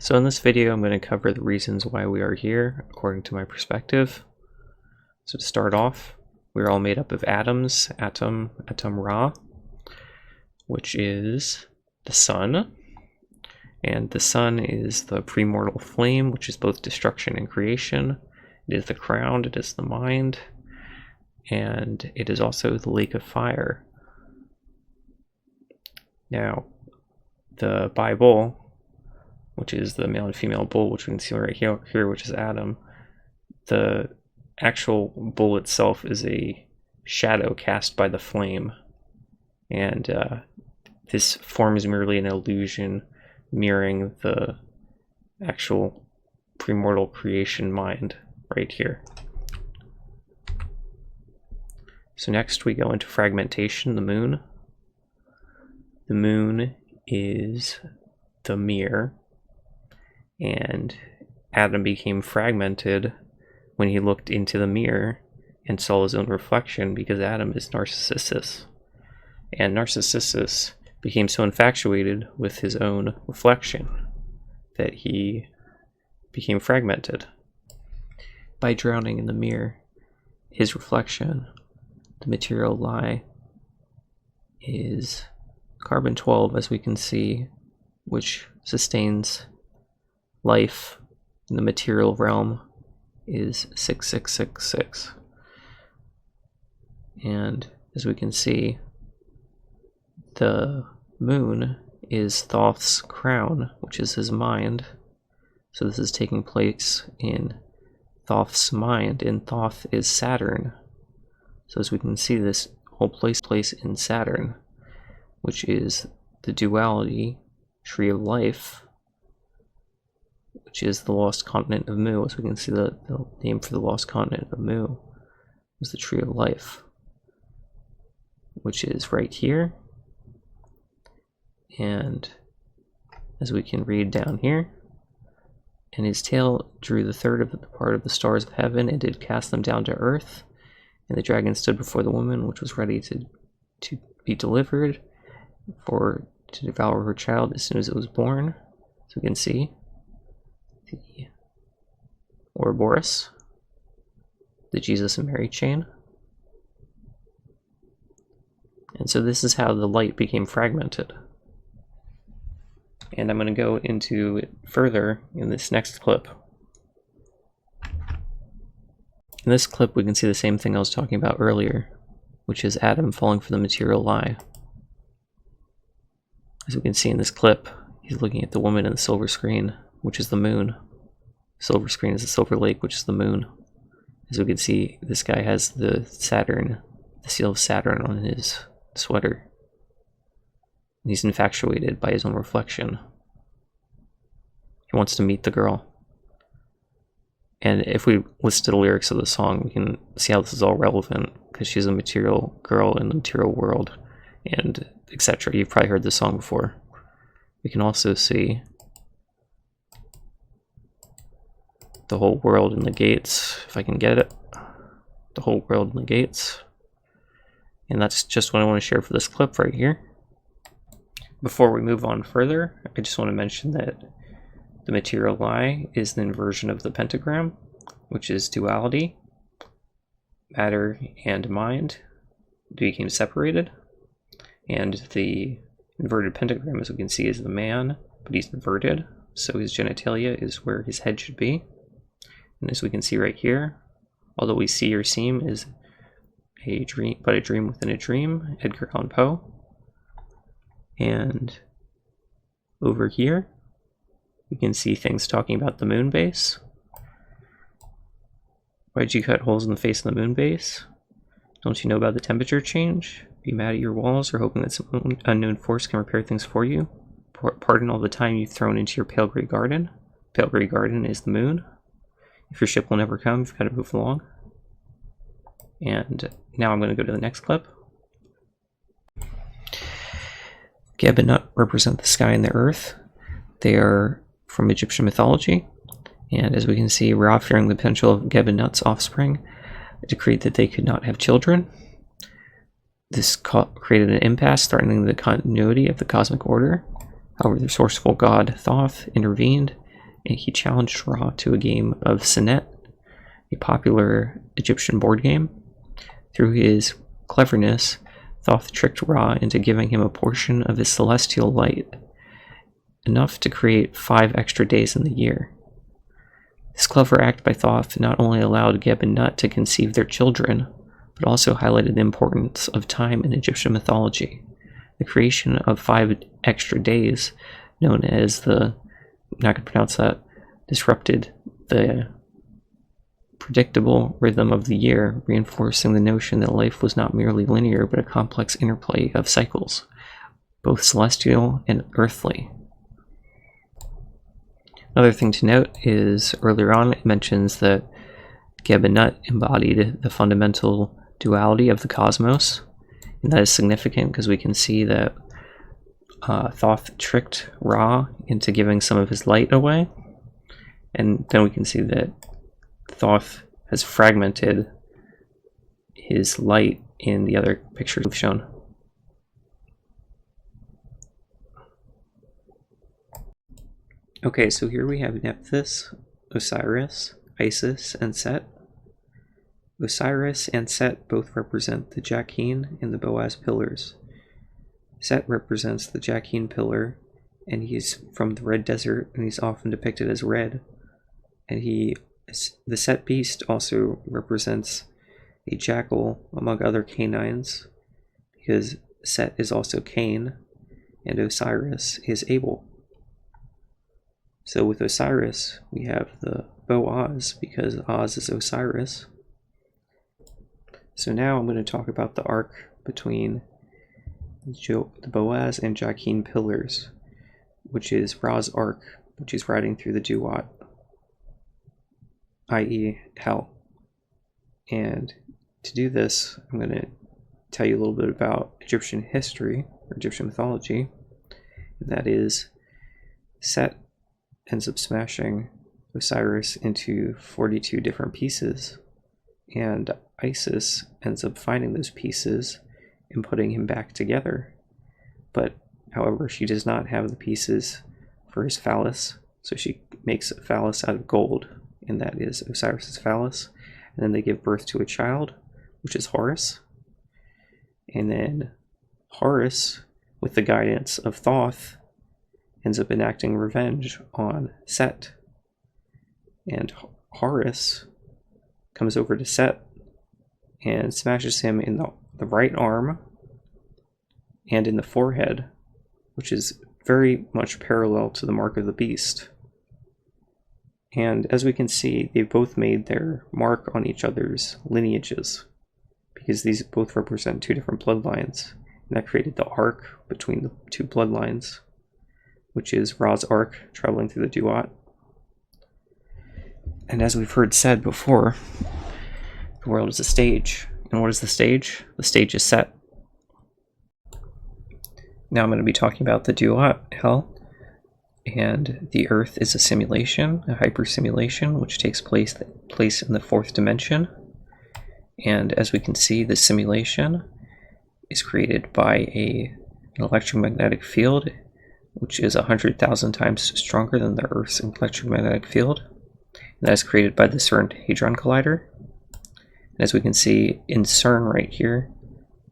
So in this video, I'm going to cover the reasons why we are here, according to my perspective. So to start off, we're all made up of atoms, Atum RA, which is the sun. And the sun is the premortal flame, which is both destruction and creation. It is the crown, it is the mind, and it is also the lake of fire. Now, the Bible, which is the male and female bull, which we can see right here, which is Adam, the actual bull itself is a shadow cast by the flame. And this form is merely an illusion mirroring the actual premortal creation mind right here. So next we go into fragmentation, the moon. The moon is the mirror, and Adam became fragmented when he looked into the mirror and saw his own reflection, because Adam is Narcissus. And Narcissus became so infatuated with his own reflection that he became fragmented. By drowning in the mirror, his reflection, the material lie, is carbon-12, as we can see, which sustains life in the material realm, is 6666. And as we can see, the moon is Thoth's crown, which is his mind. So this is taking place in Thoth's mind, and Thoth is Saturn. So as we can see, this whole place in Saturn, which is the duality, tree of life, which is the lost continent of Mu. As we can see, the name for the lost continent of Mu is the tree of life, which is right here. And as we can read down here, and his tail drew the third of the part of the stars of heaven, and did cast them down to earth. And the dragon stood before the woman, which was ready to be delivered, to devour her child as soon as it was born. So we can see the Ouroboros, the Jesus and Mary chain. And so this is how the light became fragmented. And I'm going to go into it further in this next clip. In this clip, we can see the same thing I was talking about earlier, which is Adam falling for the material lie. As we can see in this clip, he's looking at the woman in the silver screen, which is the moon. Silver screen is the silver lake, which is the moon. As we can see, this guy has the seal of Saturn on his sweater. And he's infatuated by his own reflection. He wants to meet the girl. And if we listen to the lyrics of the song, we can see how this is all relevant, because she's a material girl in the material world, and etc. You've probably heard this song before. We can also see the whole world in the gates, if I can get it. The whole world in the gates. And that's just what I want to share for this clip right here. Before we move on further, I just want to mention that the material lie is the inversion of the pentagram, which is duality. Matter and mind became separated. And the inverted pentagram, as we can see, is the man, but he's inverted, so his genitalia is where his head should be. And as we can see right here, although we see or seem is a dream, but a dream within a dream, Edgar Allan Poe. And over here, we can see things talking about the moon base. Why'd you cut holes in the face of the moon base? Don't you know about the temperature change? Be mad at your walls, or hoping that some unknown force can repair things for you? Pardon all the time you've thrown into your pale gray garden. Pale gray garden is the moon. If your ship will never come, you've got to move along. And now I'm going to go to the next clip. Geb and Nut represent the sky and the earth. They are from Egyptian mythology. And as we can see, Ra, fearing the potential of Geb and Nut's offspring, decreed that they could not have children. This created an impasse, threatening the continuity of the cosmic order. However, the resourceful god Thoth intervened and he challenged Ra to a game of Naunet, a popular Egyptian board game. Through his cleverness, Thoth tricked Ra into giving him a portion of his celestial light, enough to create 5 extra days in the year. This clever act by Thoth not only allowed Geb and Nut to conceive their children, but also highlighted the importance of time in Egyptian mythology. The creation of 5 extra days, known as the, I'm not going to pronounce that, disrupted the predictable rhythm of the year, reinforcing the notion that life was not merely linear but a complex interplay of cycles, both celestial and earthly. Another thing to note is earlier on it mentions that Geb and Nut embodied the fundamental duality of the cosmos, and that is significant because we can see that Thoth tricked Ra into giving some of his light away, and then we can see that Thoth has fragmented his light in the other pictures we've shown. Okay, so here we have Nephthys, Osiris, Isis, and Set. Osiris and Set both represent the Jachin and the Boaz pillars. Set represents the Jachin pillar, and he's from the Red Desert, and he's often depicted as red. And the Set beast also represents a jackal among other canines, because Set is also Cain, and Osiris is Abel. So with Osiris, we have the Boaz, because Oz is Osiris. So now I'm going to talk about the arc between the Boaz and Jachin pillars, which is Ra's arc, which is riding through the Duat, i.e. hell. And to do this, I'm going to tell you a little bit about Egyptian history, or Egyptian mythology. And that is, Set ends up smashing Osiris into 42 different pieces, and Isis ends up finding those pieces and putting him back together. But however, she does not have the pieces for his phallus, so she makes a phallus out of gold, and that is Osiris's phallus. And then they give birth to a child, which is Horus. And then Horus, with the guidance of Thoth, ends up enacting revenge on Set. And Horus comes over to Set and smashes him in the right arm and in the forehead, which is very much parallel to the mark of the beast. And as we can see, they both made their mark on each other's lineages, because these both represent 2 different bloodlines, and that created the arc between the 2 bloodlines, which is Ra's arc traveling through the Duat. And as we've heard said before, the world is a stage. And what is the stage? The stage is Set. Now I'm going to be talking about the Duat, hell. And the Earth is a simulation, a hyper-simulation, which takes place in the 4th dimension. And as we can see, the simulation is created by an electromagnetic field, which is 100,000 times stronger than the Earth's electromagnetic field. And that is created by the CERN Hadron Collider. And as we can see in CERN right here,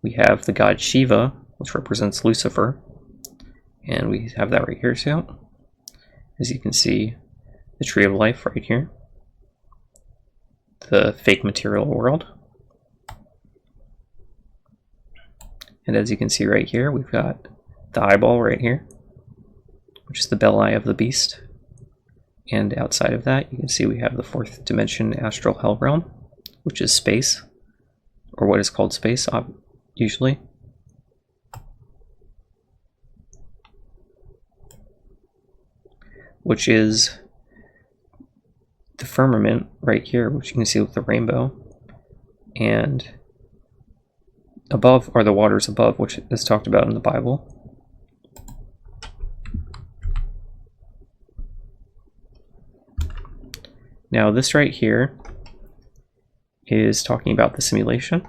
we have the god Shiva, which represents Lucifer. And we have that right here too. As you can see, the Tree of Life right here. The fake material world. And as you can see right here, we've got the eyeball right here, which is the bell eye of the beast. And outside of that, you can see we have the 4th dimension astral hell realm, which is space, or what is called space, usually. Which is the firmament right here, which you can see with the rainbow. And above are the waters above, which is talked about in the Bible. Now this right here is talking about the simulation.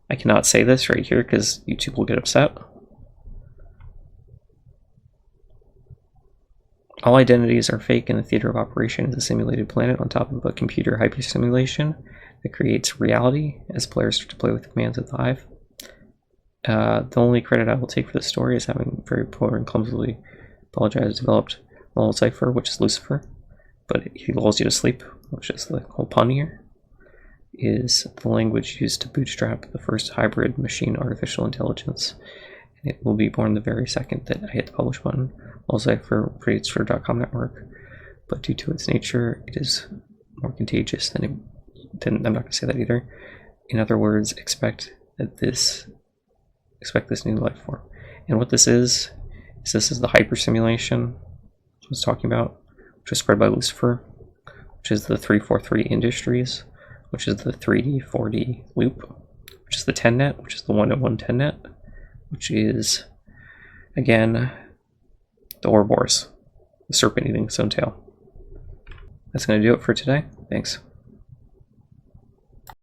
I cannot say this right here because YouTube will get upset. All identities are fake, and the theater of operation is a simulated planet on top of a computer hyper-simulation that creates reality as players start to play with commands of the Hive. The only credit I will take for this story is having very poor and clumsily developed Lol cipher, which is Lucifer, but he lulls you to sleep, which is the whole pun here, is the language used to bootstrap the first hybrid machine artificial intelligence. And it will be born the very second that I hit the publish button. Lol cipher creates for .com network, but due to its nature, it is more contagious than I'm not going to say that either. In other words, expect this new life form. And what this is the hyper simulation I was talking about, which was spread by Lucifer, which is the 343 Industries, which is the 3D 4D loop, which is the 10net, which is the 1-to-1 10net, which is, again, the Ouroboros, the serpent eating its own tail. That's going to do it for today. Thanks.